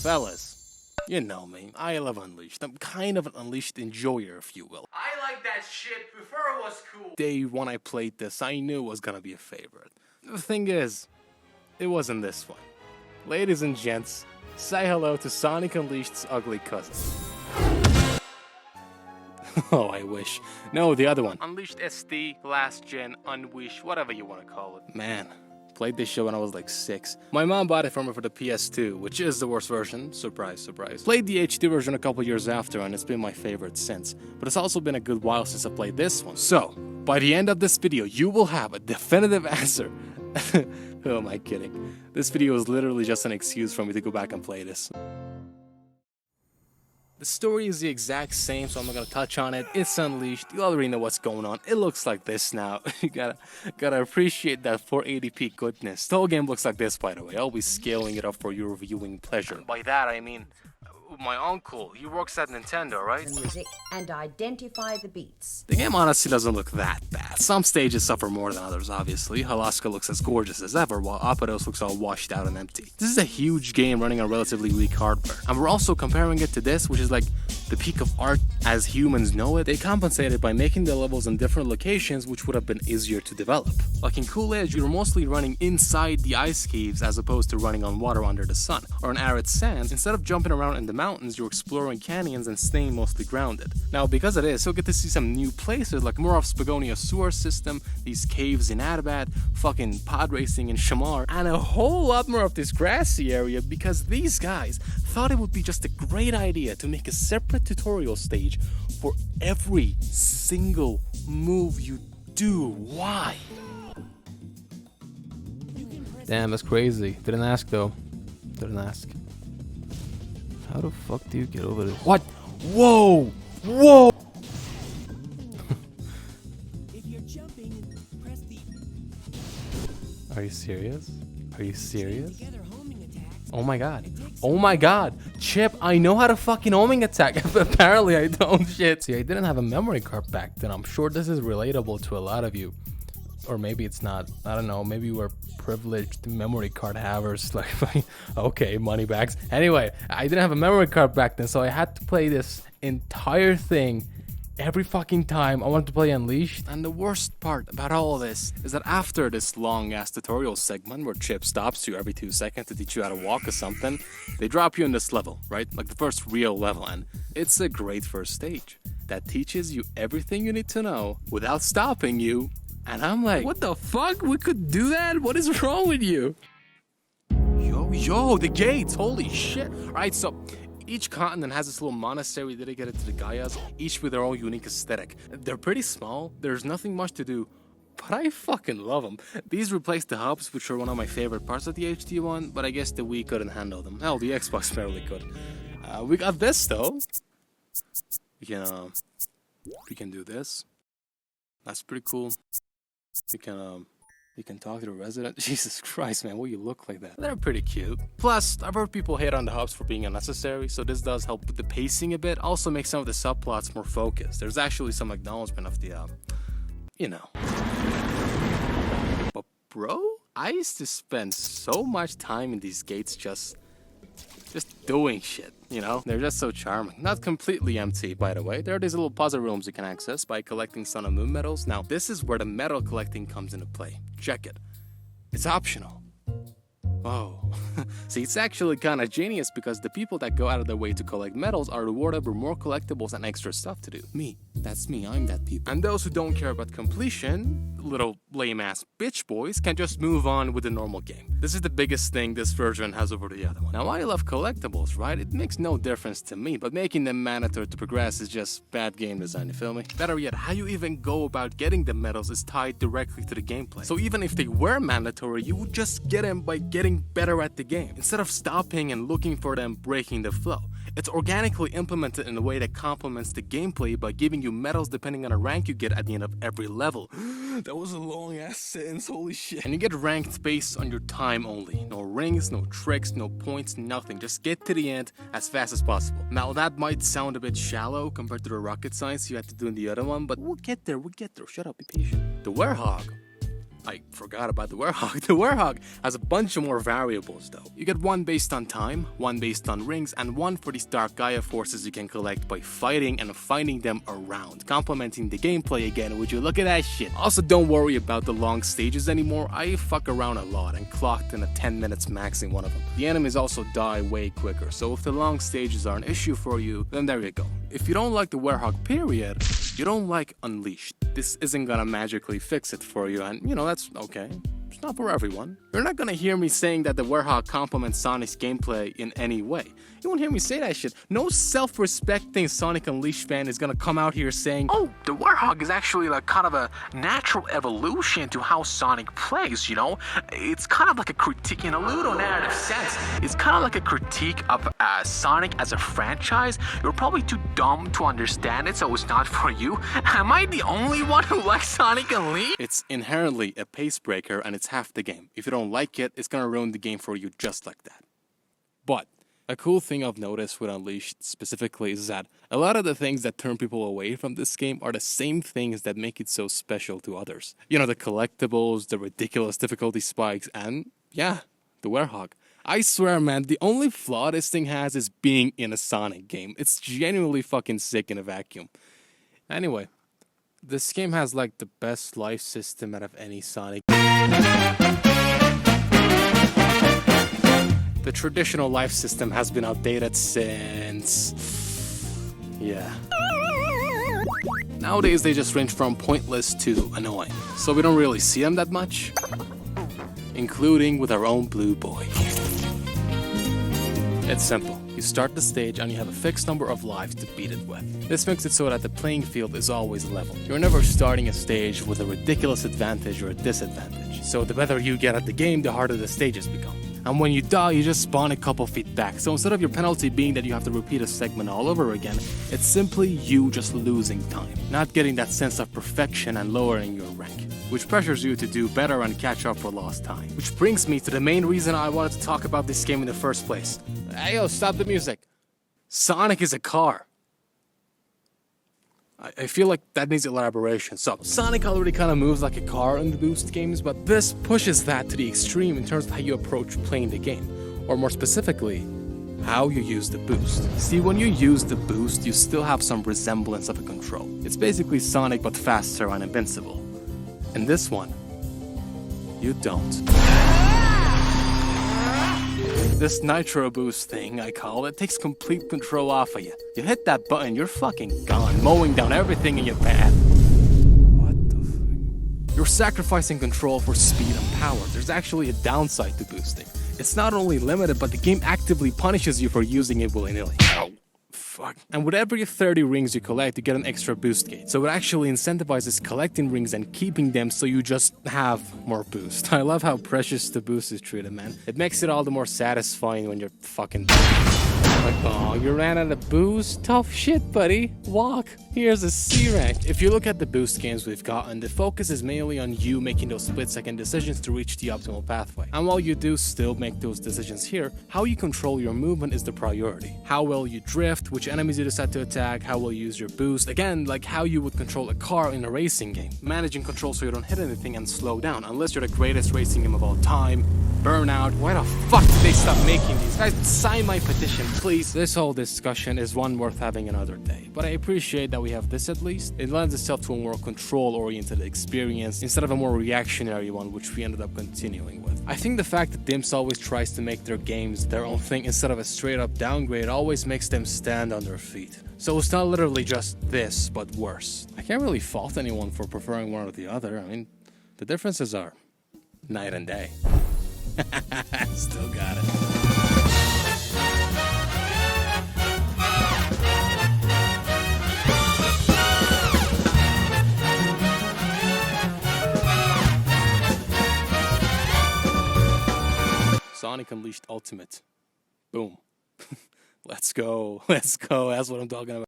Fellas, you know me. I love Unleashed. I'm kind of an Unleashed enjoyer, if you will. I like that shit before it was cool. Day one I played this, I knew it was gonna be a favorite. The thing is, it wasn't this one. Ladies and gents, say hello to Sonic Unleashed's ugly cousin. Oh, I wish. No, the other one. Unleashed SD, Last Gen, Unwish, whatever you want to call it. Man, played this show when I was like 6. My mom bought it for me for the PS2, which is the worst version. Surprise, surprise. Played the HD version a couple years after, and it's been my favorite since. But it's also been a good while since I played this one. So, by the end of this video, you will have a definitive answer. Who am I kidding? This video is literally just an excuse for me to go back and play this. The story is the exact same, so I'm not gonna touch on it. It's Unleashed. You already know what's going on. It looks like this now. You gotta appreciate that 480p goodness. The whole game looks like this, by the way. I'll be scaling it up for your viewing pleasure. And by that, I mean my uncle. He works at Nintendo, right? Music and identify the beats. The game honestly doesn't look that bad. Some stages suffer more than others, obviously. Alaska looks as gorgeous as ever, while Apados looks all washed out and empty. This is a huge game running on relatively weak hardware. And we're also comparing it to this, which is like the peak of art as humans know it. They compensated by making the levels in different locations, which would have been easier to develop. Like in Cool Edge, you're mostly running inside the ice caves as opposed to running on water under the sun. Or in Arid Sands, instead of jumping around in the mountains, you're exploring canyons and staying mostly grounded. Now, because of this, you'll get to see some new places like Murov's Begonia sewer system, these caves in Adabat, fucking pod racing in Shamar, and a whole lot more of this grassy area because these guys thought it would be just a great idea to make a separate tutorial stage for every single move you do. Why? Damn, that's crazy. Didn't ask though. Didn't ask. How the fuck do you get over this? What? Whoa! Whoa! If you're jumping, press the... Are you serious? Are you serious? Oh my god. Oh my god. Chip, I know how to fucking homing attack. Apparently I don't. Shit. See, I didn't have a memory card back then. I'm sure this is relatable to a lot of you. Or maybe it's not. I don't know. Maybe we're privileged memory card havers. Like, okay, money bags. Anyway, I didn't have a memory card back then, so I had to play this entire thing every fucking time I wanted to play Unleashed. And the worst part about all of this is that after this long-ass tutorial segment where Chip stops you every 2 seconds to teach you how to walk or something, they drop you in this level, right? Like the first real level, and it's a great first stage that teaches you everything you need to know without stopping you. And I'm like, what the fuck? We could do that? What is wrong with you? Yo, the gates, holy shit. All right, so each continent has this little monastery dedicated to the Gaias, each with their own unique aesthetic. They're pretty small, there's nothing much to do, but I fucking love them. These replace the hubs, which are one of my favorite parts of the HD one, but I guess the Wii couldn't handle them. Hell, the Xbox barely could. We got this though. We can do this. That's pretty cool. You can talk to the resident. Jesus Christ, man, why you look like that? They're pretty cute. Plus, I've heard people hate on the hubs for being unnecessary, so this does help with the pacing a bit. Also makes some of the subplots more focused. There's actually some acknowledgement of the, you know. But bro, I used to spend so much time in these gates just doing shit, you know? They're just so charming. Not completely empty, by the way. There are these little puzzle rooms you can access by collecting Sun and Moon medals. Now, this is where the medal collecting comes into play. Check it. It's optional. Oh. See, it's actually kind of genius because the people that go out of their way to collect medals are rewarded with more collectibles and extra stuff to do. Me. That's me. I'm that people. And those who don't care about completion, little lame-ass bitch boys, can just move on with the normal game. This is the biggest thing this version has over the other one. Now, I love collectibles, right? It makes no difference to me, but making them mandatory to progress is just bad game design, you feel me? Better yet, how you even go about getting the medals is tied directly to the gameplay. So even if they were mandatory, you would just get them by getting better at the game, instead of stopping and looking for them breaking the flow. It's organically implemented in a way that complements the gameplay by giving you medals depending on the rank you get at the end of every level. That was a long ass sentence, holy shit. And you get ranked based on your time only. No rings, no tricks, no points, nothing. Just get to the end as fast as possible. Now that might sound a bit shallow compared to the rocket science you had to do in the other one, but we'll get there, Shut up, be patient. The Werehog I forgot about the Werehog. The Werehog has a bunch of more variables though. You get one based on time, one based on rings, and one for these dark Gaia forces you can collect by fighting and finding them around, complementing the gameplay again. Would you look at that shit? Also, don't worry about the long stages anymore. I fuck around a lot and clocked in a 10 minutes max in one of them. The enemies also die way quicker, so if the long stages are an issue for you, then there you go. If you don't like the Werehog period, you don't like Unleashed. This isn't gonna magically fix it for you, and you know, that's okay. It's not for everyone. You're not gonna hear me saying that the Werehog complements Sonic's gameplay in any way. You won't hear me say that shit. No self-respecting Sonic Unleashed fan is gonna come out here saying, oh, the Werehog is actually like kind of a natural evolution to how Sonic plays, you know? It's kind of like a critique in a ludonarrative sense. It's kind of like a critique of Sonic as a franchise. You're probably too dumb to understand it, so it's not for you. Am I the only one who likes Sonic Unleashed? It's inherently a pace breaker, and it's half the game. If you don't like it, it's gonna ruin the game for you just like that. But a cool thing I've noticed with Unleashed specifically is that a lot of the things that turn people away from this game are the same things that make it so special to others. You know, the collectibles, the ridiculous difficulty spikes, and yeah, the Werehog. I swear, man, the only flaw this thing has is being in a Sonic game. It's genuinely fucking sick in a vacuum. Anyway, this game has like the best life system out of any Sonic. The traditional life system has been outdated since... yeah. Nowadays they just range from pointless to annoying, so we don't really see them that much. Including with our own Blue Boy. It's simple. You start the stage and you have a fixed number of lives to beat it with. This makes it so that the playing field is always level. You're never starting a stage with a ridiculous advantage or a disadvantage. So the better you get at the game, the harder the stages become. And when you die, you just spawn a couple feet back. So instead of your penalty being that you have to repeat a segment all over again, it's simply you just losing time, not getting that sense of perfection and lowering your rank, which pressures you to do better and catch up for lost time. Which brings me to the main reason I wanted to talk about this game in the first place. Hey yo, stop the music. Sonic is a car. I feel like that needs elaboration. So, Sonic already kind of moves like a car in the Boost games, but this pushes that to the extreme in terms of how you approach playing the game. Or more specifically, how you use the boost. See, when you use the boost, you still have some resemblance of a control. It's basically Sonic but faster and invincible. In this one, you don't. This Nitro Boost thing, I call it, takes complete control off of you. You hit that button, you're fucking gone, mowing down everything in your path. What the fuck? You're sacrificing control for speed and power. There's actually a downside to boosting. It's not only limited, but the game actively punishes you for using it willy-nilly. Ow. Fuck. And with every 30 rings you collect, you get an extra boost gate. So it actually incentivizes collecting rings and keeping them so you just have more boost. I love how precious the boost is treated, man. It makes it all the more satisfying when you're fucking... like, oh, you ran out of boost? Tough shit, buddy. Walk. Here's a C rank. If you look at the boost games we've gotten, the focus is mainly on you making those split-second decisions to reach the optimal pathway. And while you do still make those decisions here, how you control your movement is the priority. How well you drift, which enemies you decide to attack, how well you use your boost. Again, like how you would control a car in a racing game. Managing control so you don't hit anything and slow down, unless you're the greatest racing game of all time. Burnout. Why the fuck did they stop making these? Guys, sign my petition, please. This whole discussion is one worth having another day, but I appreciate that we have this at least. It lends itself to a more control-oriented experience instead of a more reactionary one, which we ended up continuing with. I think the fact that Dimps always tries to make their games their own thing instead of a straight-up downgrade always makes them stand on their feet. So it's not literally just this, but worse. I can't really fault anyone for preferring one or the other. I mean, the differences are night and day. Still got it. Sonic Unleashed Ultimate. Boom. Let's go. Let's go. That's what I'm talking about.